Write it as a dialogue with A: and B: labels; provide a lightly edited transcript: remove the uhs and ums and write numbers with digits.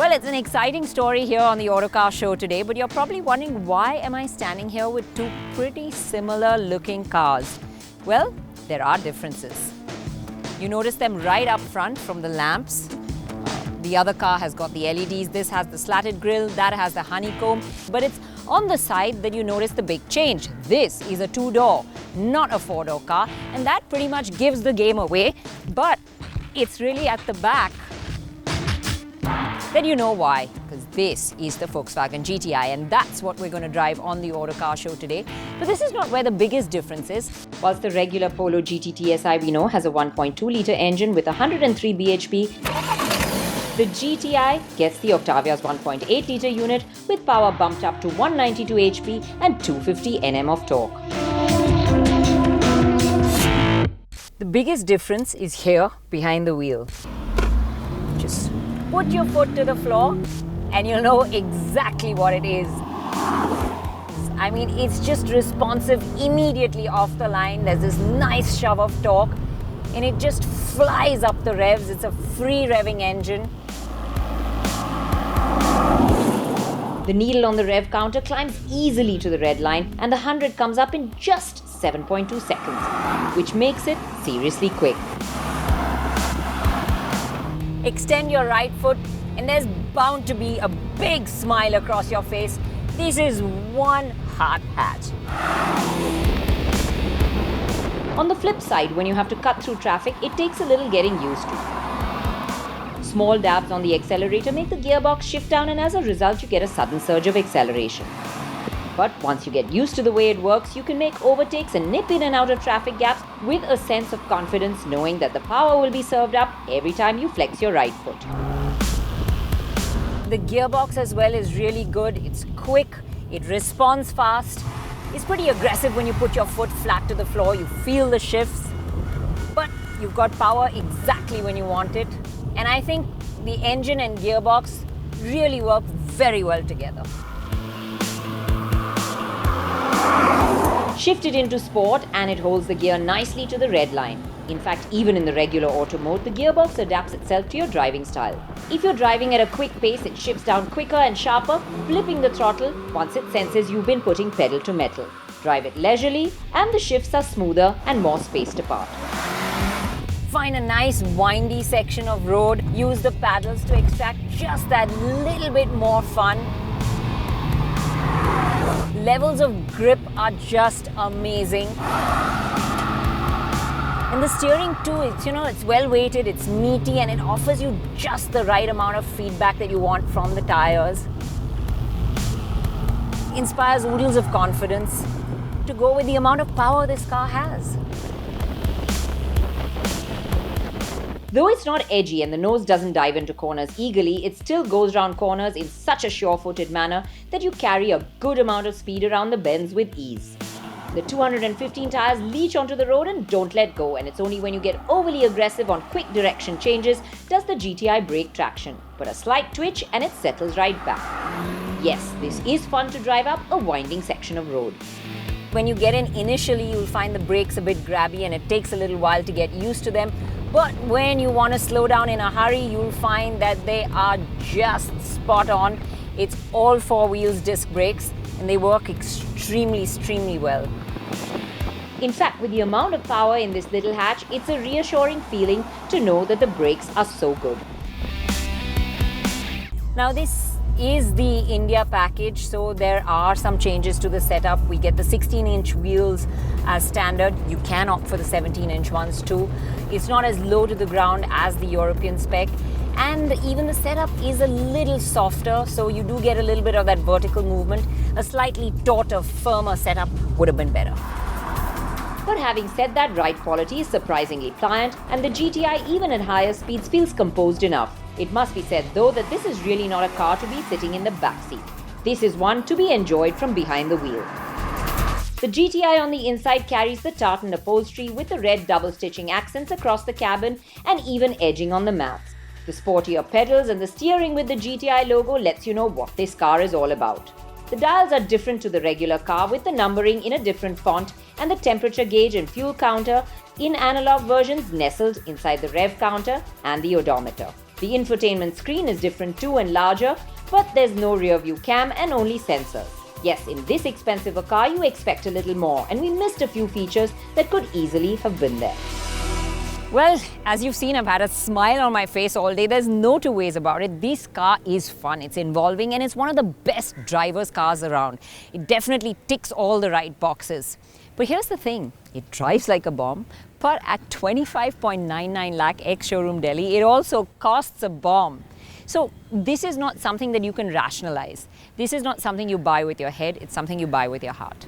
A: Well, it's an exciting story here on the Autocar Show today, but you're probably wondering, why am I standing here with two pretty similar looking cars? Well, there are differences. You notice them right up front from the lamps. The other car has got the LEDs, this has the slatted grille, that has the honeycomb, but it's on the side that you notice the big change. This is a two-door, not a four-door car, and that pretty much gives the game away, but it's really at the back that you know why, because this is the Volkswagen GTI, and that's what we're going to drive on the Autocar Show today. But this is not where the biggest difference is. Whilst the regular Polo GT TSI we know has a 1.2-litre engine with 103 bhp, the GTI gets the Octavia's 1.8-litre unit with power bumped up to 192 HP and 250 Nm of torque. The biggest difference is here behind the wheel. Just put your foot to the floor and you'll know exactly what it is. I mean, it's just responsive immediately off the line. There's this nice shove of torque and it just flies up the revs. It's a free revving engine. The needle on the rev counter climbs easily to the red line and the 100 comes up in just 7.2 seconds, which makes it seriously quick. Extend your right foot and there's bound to be a big smile across your face. This is one hard hatch. On the flip side, when you have to cut through traffic, it takes a little getting used to. Small dabs on the accelerator make the gearbox shift down, and as a result you get a sudden surge of acceleration. But once you get used to the way it works, you can make overtakes and nip in and out of traffic gaps with a sense of confidence, knowing that the power will be served up every time you flex your right foot. The gearbox as well is really good. It's quick, it responds fast. It's pretty aggressive when you put your foot flat to the floor. You feel the shifts, but you've got power exactly when you want it. And I think the engine and gearbox really work very well together. Shift it into sport and it holds the gear nicely to the red line. In fact, even in the regular auto mode, the gearbox adapts itself to your driving style. If you're driving at a quick pace, it shifts down quicker and sharper, flipping the throttle once it senses you've been putting pedal to metal. Drive it leisurely and the shifts are smoother and more spaced apart. Find a nice windy section of road, use the paddles to extract just that little bit more fun. Levels of grip are just amazing. And the steering too, it's well weighted, it's meaty, and it offers you just the right amount of feedback that you want from the tires. Inspires oodles of confidence to go with the amount of power this car has. Though it's not edgy and the nose doesn't dive into corners eagerly, it still goes round corners in such a sure-footed manner that you carry a good amount of speed around the bends with ease. The 215 tires leach onto the road and don't let go, and it's only when you get overly aggressive on quick direction changes does the GTI break traction, but a slight twitch and it settles right back. Yes, this is fun to drive up a winding section of road. When you get in initially, you'll find the brakes a bit grabby and it takes a little while to get used to them. But when you want to slow down in a hurry, you'll find that they are just spot on. It's all four wheels disc brakes and they work extremely well. In fact, with the amount of power in this little hatch, it's a reassuring feeling to know that the brakes are so good. Now this is the India package, so there are some changes to the setup. We get the 16-inch wheels as standard. You can opt for the 17-inch ones too. It's not as low to the ground as the European spec, and even the setup is a little softer, so you do get a little bit of that vertical movement. A slightly tauter, firmer setup would have been better. But having said that, ride quality is surprisingly pliant, and the GTI, even at higher speeds, feels composed enough. It must be said though that this is really not a car to be sitting in the backseat. This is one to be enjoyed from behind the wheel. The GTI on the inside carries the tartan upholstery with the red double stitching accents across the cabin and even edging on the mats. The sportier pedals and the steering with the GTI logo lets you know what this car is all about. The dials are different to the regular car with the numbering in a different font and the temperature gauge and fuel counter in analog versions nestled inside the rev counter and the odometer. The infotainment screen is different too and larger, but there's no rear view cam and only sensors. Yes, in this expensive a car, you expect a little more, and we missed a few features that could easily have been there. Well, as you've seen, I've had a smile on my face all day. There's no two ways about it. This car is fun, it's involving, and it's one of the best driver's cars around. It definitely ticks all the right boxes. But here's the thing, it drives like a bomb, but at 25.99 lakh ex-showroom Delhi, it also costs a bomb. So this is not something that you can rationalize. This is not something you buy with your head, it's something you buy with your heart.